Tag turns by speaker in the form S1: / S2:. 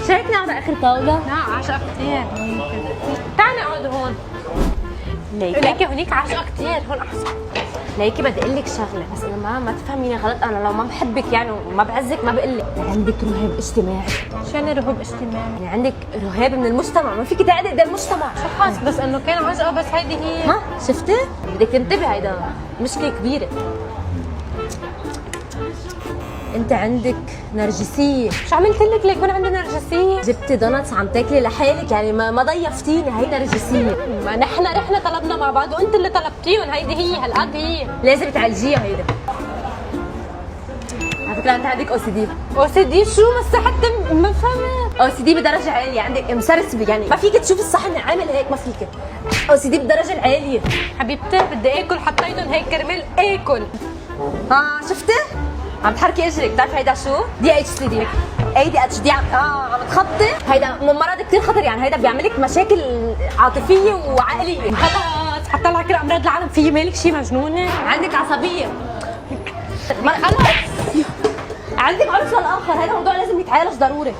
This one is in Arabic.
S1: شايفني على اخر طاوله؟
S2: لا عشقة كتير. تعالي اقعد هون. ليكي هونيك عشقة كتير، هون احسن.
S1: ليكي بدي اقول لك شغله، بس انا ما تفهميني غلط، انا لو ما بحبك يعني وما بعزك ما بقول لك. عندك رهاب اجتماعي.
S2: شو يعني رهاب اجتماعي؟
S1: يعني عندك رهاب من المجتمع، ما فيك تقعدي قدام المجتمع.
S2: شو خاص بس انه كان عشقة، بس هيدي هي.
S1: ها شفتي؟ بدك تنتبهي، هيدا مشكله كبيره. انت عندك نرجسيه.
S2: شو عملت لك ليكون عندي نرجسية؟
S1: جبتي دونتس عم تاكلي لحالك، يعني ما ضيفتيني، هي نرجسيه.
S2: ما نحن رحنا طلبنا مع بعض وانت اللي طلبتيهم، هيدي هي هالقد هي.
S1: لازم تعالجيها هيدا. على فكره انت عندك او سي دي.
S2: او سي دي شو؟ بس حتى ما فهمت.
S1: او سي دي بدرجه عاليه، عندك مسرسبه، يعني ما فيك تشوفي الصحن عامل هيك، ما فيك. او سي دي بالدرجه العاليه.
S2: حبيبتي بدي اكل، حطيتهم هيك كرمال اكل.
S1: شفتي؟ عم تحركي اجرك، بتعرفي هيدا شو؟ دي اتش دي. اي دي اتش دي عم تخطي. هيدا مرض كثير خطر، يعني هيدا بيعملك مشاكل عاطفيه وعقليه.
S2: خلاص حتى لها كل امراض العالم، في مالك شي مجنونه؟
S1: عندك عصبيه. خلص. عندك عنصر اخر، هذا موضوع لازم يتعالج ضروري.